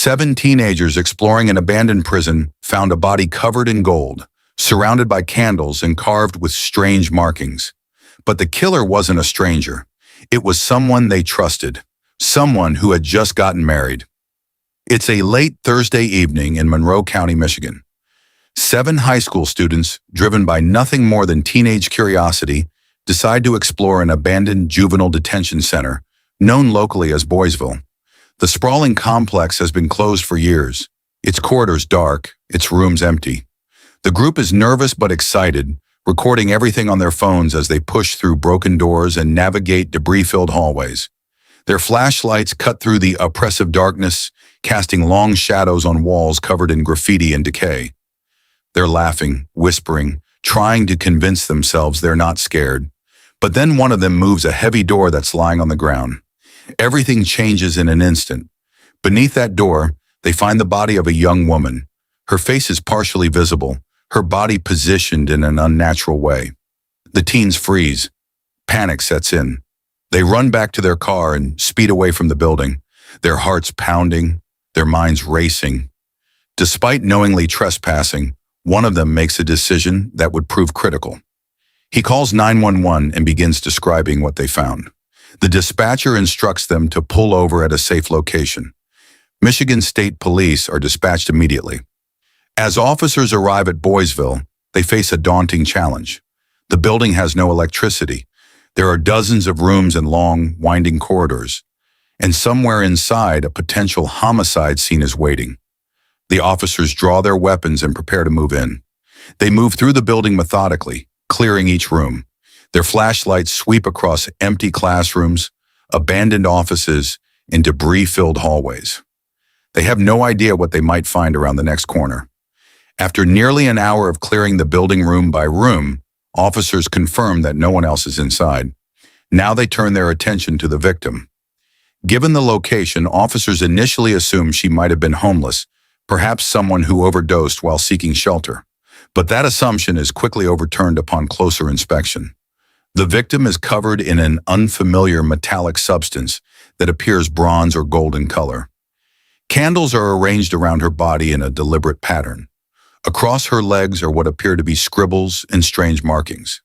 7 teenagers exploring an abandoned prison found a body covered in gold, surrounded by candles and carved with strange markings. But the killer wasn't a stranger. It was someone they trusted, someone who had just gotten married. It's a late Thursday evening in Monroe County, Michigan. 7 high school students, driven by nothing more than teenage curiosity, decide to explore an abandoned juvenile detention center, known locally as Boysville. The sprawling complex has been closed for years, its corridors dark, its rooms empty. The group is nervous but excited, recording everything on their phones as they push through broken doors and navigate debris-filled hallways. Their flashlights cut through the oppressive darkness, casting long shadows on walls covered in graffiti and decay. They're laughing, whispering, trying to convince themselves they're not scared. But then one of them moves a heavy door that's lying on the ground. Everything changes in an instant. Beneath that door, they find the body of a young woman. Her face is partially visible, her body positioned in an unnatural way. The teens freeze. Panic sets in. They run back to their car and speed away from the building, their hearts pounding, their minds racing. Despite knowingly trespassing, one of them makes a decision that would prove critical. He calls 911 and begins describing what they found. The dispatcher instructs them to pull over at a safe location. Michigan State Police are dispatched immediately. As officers arrive at Boysville, they face a daunting challenge. The building has no electricity. There are dozens of rooms and long, winding corridors. And somewhere inside, a potential homicide scene is waiting. The officers draw their weapons and prepare to move in. They move through the building methodically, clearing each room. Their flashlights sweep across empty classrooms, abandoned offices, and debris-filled hallways. They have no idea what they might find around the next corner. After nearly an hour of clearing the building room by room, officers confirm that no one else is inside. Now they turn their attention to the victim. Given the location, officers initially assume she might have been homeless, perhaps someone who overdosed while seeking shelter. But that assumption is quickly overturned upon closer inspection. The victim is covered in an unfamiliar metallic substance that appears bronze or gold in color. Candles are arranged around her body in a deliberate pattern. Across her legs are what appear to be scribbles and strange markings.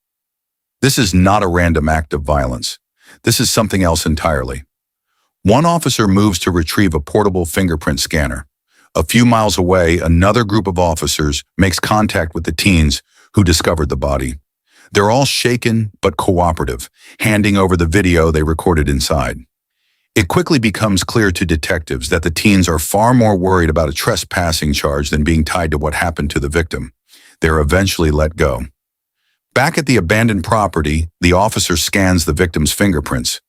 This is not a random act of violence. This is something else entirely. One officer moves to retrieve a portable fingerprint scanner. A few miles away, another group of officers makes contact with the teens who discovered the body. They're all shaken but cooperative, handing over the video they recorded inside. It quickly becomes clear to detectives that the teens are far more worried about a trespassing charge than being tied to what happened to the victim. They're eventually let go. Back at the abandoned property, the officer scans the victim's fingerprints.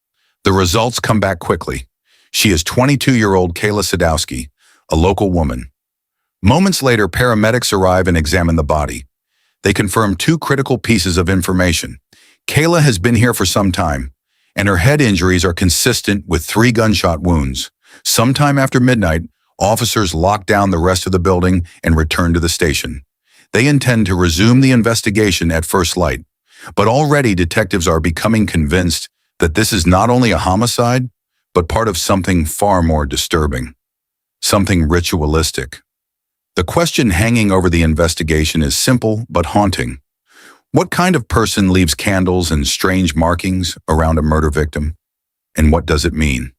The results come back quickly. She is 22-year-old Kayla Sadowsky, a local woman. Moments later, paramedics arrive and examine the body. They confirm 2 critical pieces of information. Kayla has been here for some time, and her head injuries are consistent with 3 gunshot wounds. Sometime after midnight, officers lock down the rest of the building and return to the station. They intend to resume the investigation at first light, but already detectives are becoming convinced that this is not only a homicide, but part of something far more disturbing, something ritualistic. The question hanging over the investigation is simple but haunting. What kind of person leaves candles and strange markings around a murder victim? And what does it mean?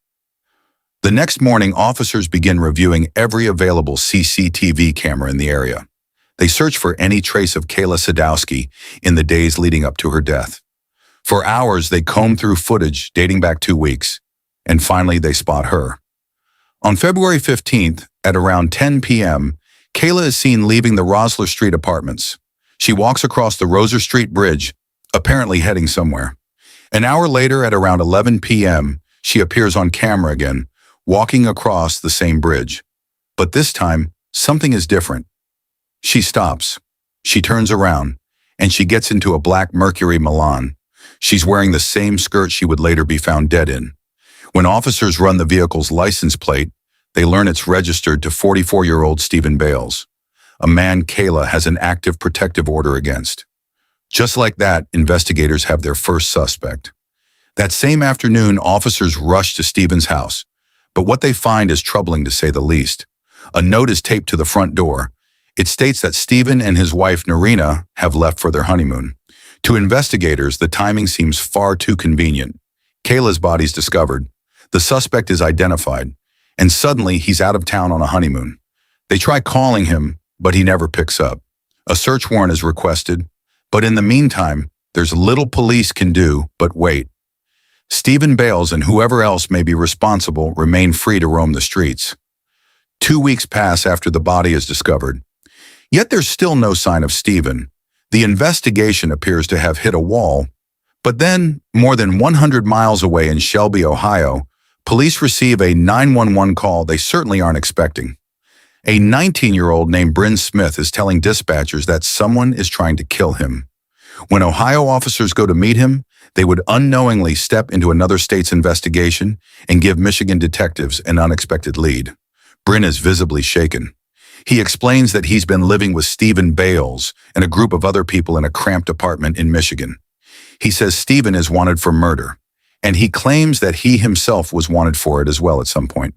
The next morning, officers begin reviewing every available CCTV camera in the area. They search for any trace of Kayla Sadowsky in the days leading up to her death. For hours, they comb through footage dating back 2 weeks, and finally they spot her. On February 15th, at around 10 p.m., Kayla is seen leaving the Rosler Street apartments. She walks across the Roser Street Bridge, apparently heading somewhere. An hour later, at around 11 p.m., she appears on camera again, walking across the same bridge. But this time, something is different. She stops. She turns around, and she gets into a black Mercury Milan. She's wearing the same skirt she would later be found dead in. When officers run the vehicle's license plate, they learn it's registered to 44-year-old Stephen Bales, a man Kayla has an active protective order against. Just like that, investigators have their first suspect. That same afternoon, officers rush to Stephen's house, but what they find is troubling to say the least. A note is taped to the front door. It states that Stephen and his wife Narina have left for their honeymoon. To investigators, the timing seems far too convenient. Kayla's body is discovered. The suspect is identified, and suddenly he's out of town on a honeymoon. They try calling him, but he never picks up. A search warrant is requested, but in the meantime, there's little police can do but wait. Stephen Bales and whoever else may be responsible remain free to roam the streets. 2 weeks pass after the body is discovered. Yet there's still no sign of Stephen. The investigation appears to have hit a wall, but then, more than 100 miles away in Shelby, Ohio, police receive a 911 call they certainly aren't expecting. A 19-year-old named Bryn Smith is telling dispatchers that someone is trying to kill him. When Ohio officers go to meet him, they would unknowingly step into another state's investigation and give Michigan detectives an unexpected lead. Bryn is visibly shaken. He explains that he's been living with Stephen Bales and a group of other people in a cramped apartment in Michigan. He says Stephen is wanted for murder, and he claims that he himself was wanted for it as well at some point.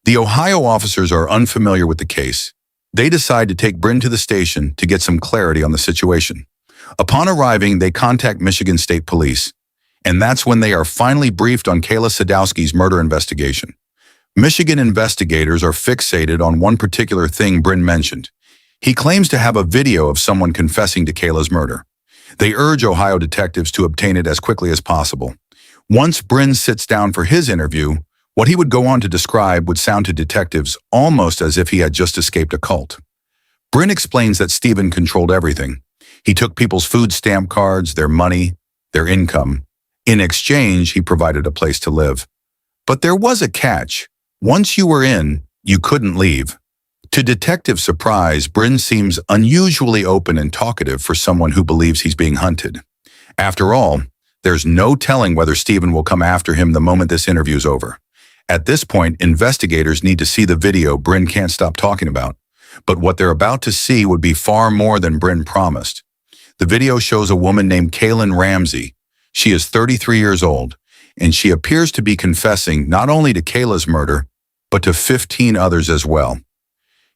The Ohio officers are unfamiliar with the case. They decide to take Bryn to the station to get some clarity on the situation. Upon arriving, they contact Michigan State Police, and that's when they are finally briefed on Kayla Sadowsky's murder investigation. Michigan investigators are fixated on one particular thing Bryn mentioned. He claims to have a video of someone confessing to Kayla's murder. They urge Ohio detectives to obtain it as quickly as possible. Once Bryn sits down for his interview, what he would go on to describe would sound to detectives almost as if he had just escaped a cult. Bryn explains that Stephen controlled everything. He took people's food stamp cards, their money, their income. In exchange, he provided a place to live. But there was a catch. Once you were in, you couldn't leave. To detective surprise, Bryn seems unusually open and talkative for someone who believes he's being hunted. After all, there's no telling whether Stephen will come after him the moment this interview's over. At this point, investigators need to see the video Bryn can't stop talking about. But what they're about to see would be far more than Bryn promised. The video shows a woman named Kayla Ramsey. She is 33 years old, and she appears to be confessing not only to Kayla's murder, but to 15 others as well.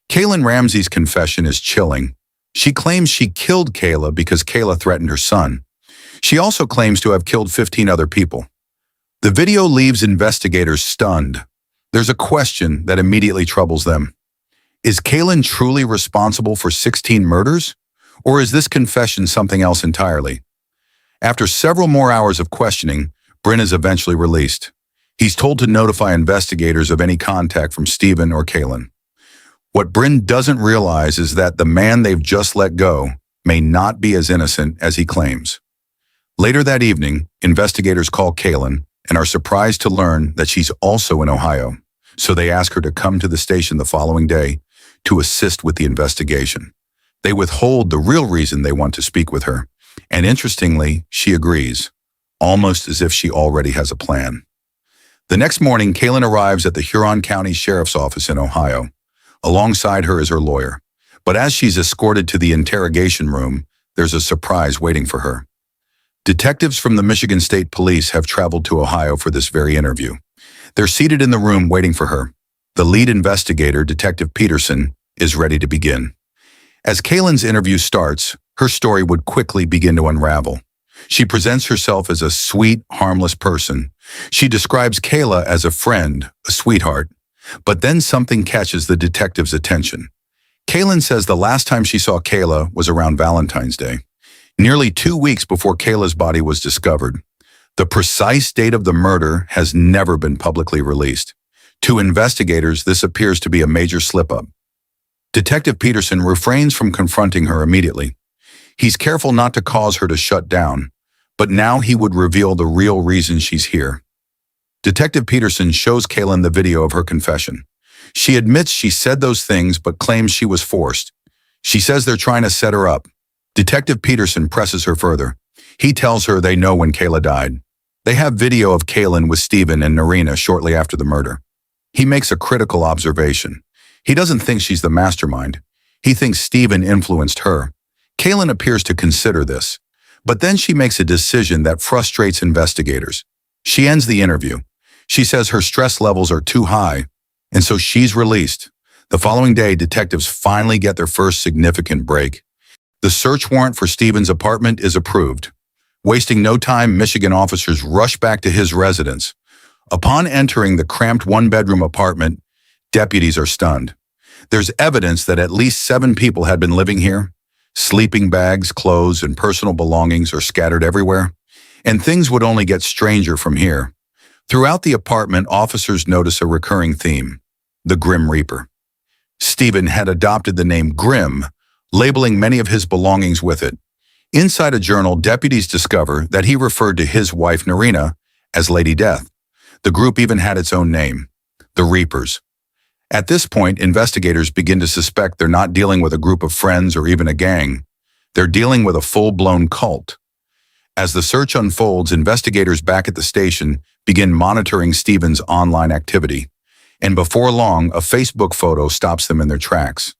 Kayla Ramsey's confession is chilling. She claims she killed Kayla because Kayla threatened her son. She also claims to have killed 15 other people. The video leaves investigators stunned. There's a question that immediately troubles them. Is Kayla truly responsible for 16 murders? Or is this confession something else entirely? After several more hours of questioning, Bryn is eventually released. He's told to notify investigators of any contact from Stephen or Kayla. What Bryn doesn't realize is that the man they've just let go may not be as innocent as he claims. Later that evening, investigators call Kayla and are surprised to learn that she's also in Ohio, so they ask her to come to the station the following day to assist with the investigation. They withhold the real reason they want to speak with her, and interestingly, she agrees, almost as if she already has a plan. The next morning, Kayla arrives at the Huron County Sheriff's Office in Ohio. Alongside her is her lawyer, but as she's escorted to the interrogation room, there's a surprise waiting for her. Detectives from the Michigan State Police have traveled to Ohio for this very interview. They're seated in the room waiting for her. The lead investigator, Detective Peterson, is ready to begin. As Kayla's interview starts, her story would quickly begin to unravel. She presents herself as a sweet, harmless person. She describes Kayla as a friend, a sweetheart. But then something catches the detective's attention. Kayla says the last time she saw Kayla was around Valentine's Day, nearly 2 weeks before Kayla's body was discovered. The precise date of the murder has never been publicly released. To investigators, this appears to be a major slip-up. Detective Peterson refrains from confronting her immediately. He's careful not to cause her to shut down, but now he would reveal the real reason she's here. Detective Peterson shows Kayla the video of her confession. She admits she said those things but claims she was forced. She says they're trying to set her up. Detective Peterson presses her further. He tells her they know when Kayla died. They have video of Kayla with Stephen and Narina shortly after the murder. He makes a critical observation. He doesn't think she's the mastermind. He thinks Stephen influenced her. Kayla appears to consider this, but then she makes a decision that frustrates investigators. She ends the interview. She says her stress levels are too high, and so she's released. The following day, detectives finally get their first significant break. The search warrant for Stephen's apartment is approved. Wasting no time, Michigan officers rush back to his residence. Upon entering the cramped one-bedroom apartment, deputies are stunned. There's evidence that at least 7 people had been living here. Sleeping bags, clothes, and personal belongings are scattered everywhere. And things would only get stranger from here. Throughout the apartment, officers notice a recurring theme: the Grim Reaper. Stephen had adopted the name Grim, labeling many of his belongings with it. Inside a journal, deputies discover that he referred to his wife Narina as Lady Death. The group even had its own name, the Reapers. At this point, investigators begin to suspect they're not dealing with a group of friends or even a gang. They're dealing with a full-blown cult. As the search unfolds, investigators back at the station begin monitoring Stephen's online activity. And before long, a Facebook photo stops them in their tracks.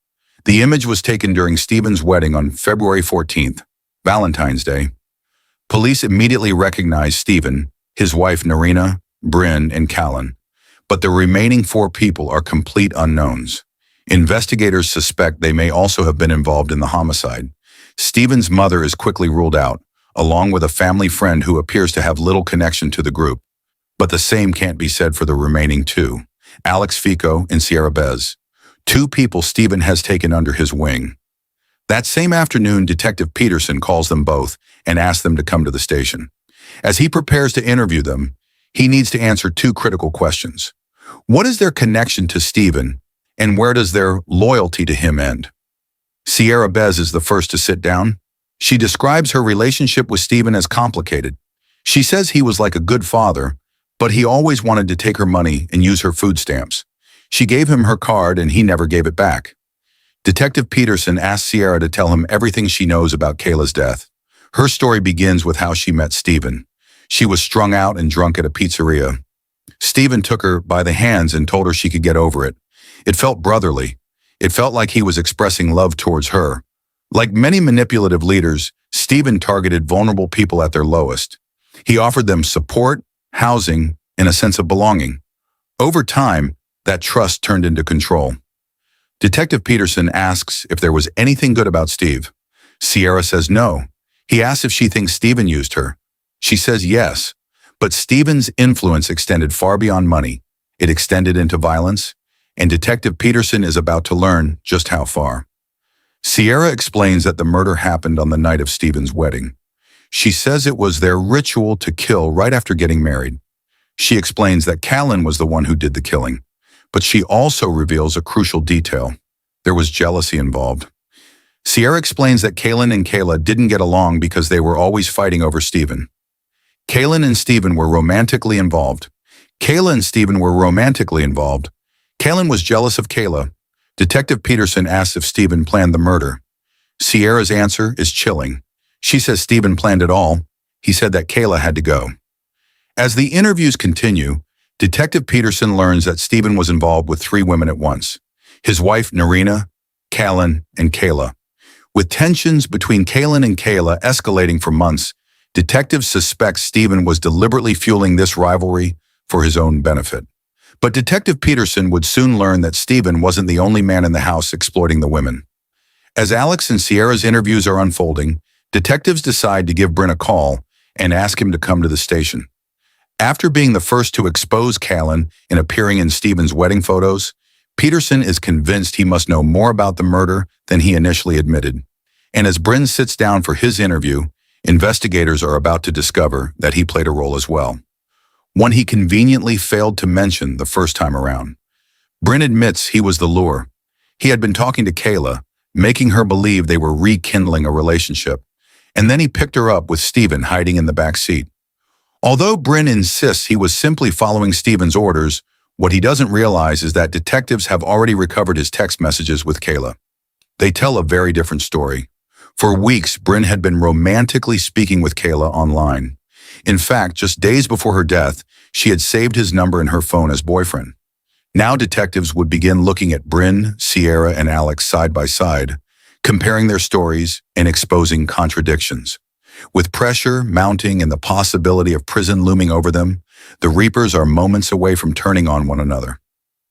The image was taken during Stephen's wedding on February 14th, Valentine's Day. Police immediately recognize Stephen, his wife Narina, Bryn, and Callan. But the remaining 4 people are complete unknowns. Investigators suspect they may also have been involved in the homicide. Stephen's mother is quickly ruled out, along with a family friend who appears to have little connection to the group. But the same can't be said for the remaining 2. Alex Fico and Sierra Bez, 2 people Stephen has taken under his wing. That same afternoon, Detective Peterson calls them both and asks them to come to the station. As he prepares to interview them, he needs to answer 2 critical questions. What is their connection to Stephen, and where does their loyalty to him end? Sierra Bez is the first to sit down. She describes her relationship with Stephen as complicated. She says he was like a good father, but he always wanted to take her money and use her food stamps. She gave him her card and he never gave it back. Detective Peterson asks Sierra to tell him everything she knows about Kayla's death. Her story begins with how she met Stephen. She was strung out and drunk at a pizzeria. Stephen took her by the hands and told her she could get over it. It felt brotherly. It felt like he was expressing love towards her. Like many manipulative leaders, Stephen targeted vulnerable people at their lowest. He offered them support, housing, and a sense of belonging. Over time, that trust turned into control. Detective Peterson asks if there was anything good about Steve. Sierra says no. He asks if she thinks Stephen used her. She says yes, but Stephen's influence extended far beyond money. It extended into violence, and Detective Peterson is about to learn just how far. Sierra explains that the murder happened on the night of Stephen's wedding. She says it was their ritual to kill right after getting married. She explains that Callan was the one who did the killing, but she also reveals a crucial detail. There was jealousy involved. Sierra explains that Callan and Kayla didn't get along because they were always fighting over Stephen. Callan and Stephen were romantically involved. Callan was jealous of Kayla. Detective Peterson asks if Stephen planned the murder. Sierra's answer is chilling. She says Stephen planned it all. He said that Kayla had to go. As the interviews continue, Detective Peterson learns that Stephen was involved with 3 women at once: his wife Narina, Callan, and Kayla. With tensions between Callan and Kayla escalating for months, detectives suspect Stephen was deliberately fueling this rivalry for his own benefit. But Detective Peterson would soon learn that Stephen wasn't the only man in the house exploiting the women. As Alex and Sierra's interviews are unfolding, detectives decide to give Bryn a call and ask him to come to the station. After being the first to expose Callan and appearing in Stephen's wedding photos, Peterson is convinced he must know more about the murder than he initially admitted. And as Bryn sits down for his interview, investigators are about to discover that he played a role as well, one he conveniently failed to mention the first time around. Bryn admits he was the lure. He had been talking to Kayla, making her believe they were rekindling a relationship, and then he picked her up with Stephen hiding in the back seat. Although Bryn insists he was simply following Stephen's orders, what he doesn't realize is that detectives have already recovered his text messages with Kayla. They tell a very different story. For weeks, Bryn had been romantically speaking with Kayla online. In fact, just days before her death, she had saved his number in her phone as boyfriend. Now detectives would begin looking at Bryn, Sierra, and Alex side by side, comparing their stories and exposing contradictions. With pressure mounting and the possibility of prison looming over them, the Reapers are moments away from turning on one another.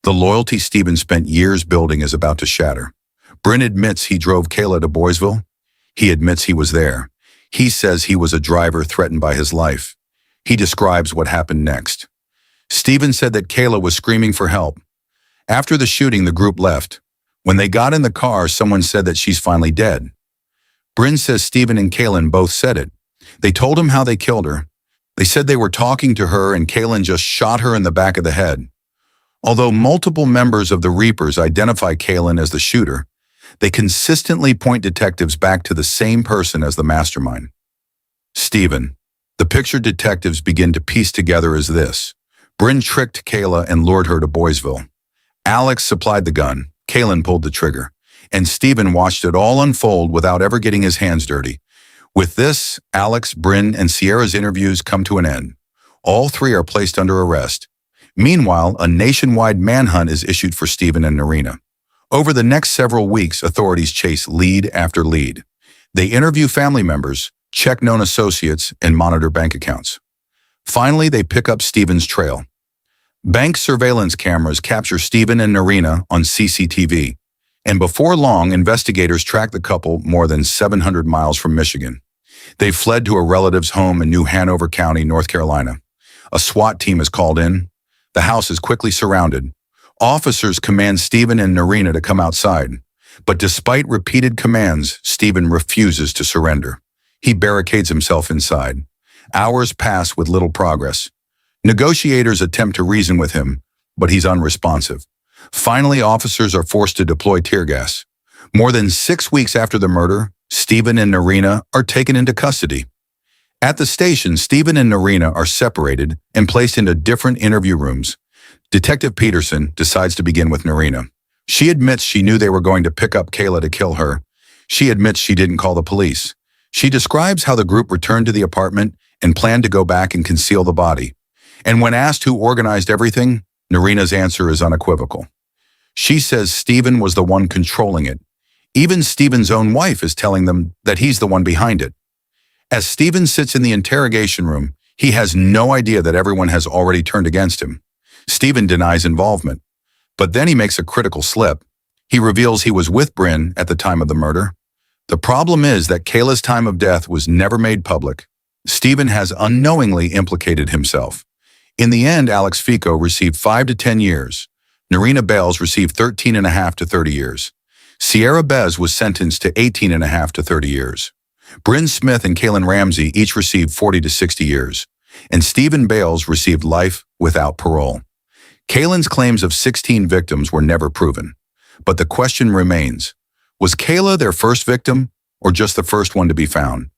The loyalty Stephen spent years building is about to shatter. Bryn admits he drove Kayla to Boysville. He admits he was there. He says he was a driver threatened by his life. He describes what happened next. Stephen said that Kayla was screaming for help. After the shooting, the group left. When they got in the car, someone said that she's finally dead. Bryn says Stephen and Kayla both said it. They told him how they killed her. They said they were talking to her and Kayla just shot her in the back of the head. Although multiple members of the Reapers identify Kayla as the shooter, they consistently point detectives back to the same person as the mastermind. Stephen. The picture detectives begin to piece together is this. Bryn tricked Kayla and lured her to Boysville. Alex supplied the gun. Kayla pulled the trigger. And Stephen watched it all unfold without ever getting his hands dirty. With this, Alex, Bryn, and Sierra's interviews come to an end. All three are placed under arrest. Meanwhile, a nationwide manhunt is issued for Stephen and Narina. Over the next several weeks, authorities chase lead after lead. They interview family members, check known associates, and monitor bank accounts. Finally, they pick up Stephen's trail. Bank surveillance cameras capture Stephen and Narina on CCTV. And before long, investigators track the couple more than 700 miles from Michigan. They fled to a relative's home in New Hanover County, North Carolina. A SWAT team is called in. The house is quickly surrounded. Officers command Stephen and Narina to come outside. But despite repeated commands, Stephen refuses to surrender. He barricades himself inside. Hours pass with little progress. Negotiators attempt to reason with him, but he's unresponsive. Finally, officers are forced to deploy tear gas. More than 6 weeks after the murder, Stephen and Narina are taken into custody. At the station, Stephen and Narina are separated and placed into different interview rooms. Detective Peterson decides to begin with Narina. She admits she knew they were going to pick up Kayla to kill her. She admits she didn't call the police. She describes how the group returned to the apartment and planned to go back and conceal the body. And when asked who organized everything, Narina's answer is unequivocal. She says Stephen was the one controlling it. Even Stephen's own wife is telling them that he's the one behind it. As Stephen sits in the interrogation room, he has no idea that everyone has already turned against him. Stephen denies involvement. But then he makes a critical slip. He reveals he was with Bryn at the time of the murder. The problem is that Kayla's time of death was never made public. Stephen has unknowingly implicated himself. In the end, Alex Fico received 5 to 10 years. Narina Bales received 13.5 to 30 years. Sierra Bez was sentenced to 18.5 to 30 years. Bryn Smith and Kayla Ramsey each received 40 to 60 years. And Stephen Bales received life without parole. Kayla's claims of 16 victims were never proven. But the question remains, was Kayla their first victim or just the first one to be found?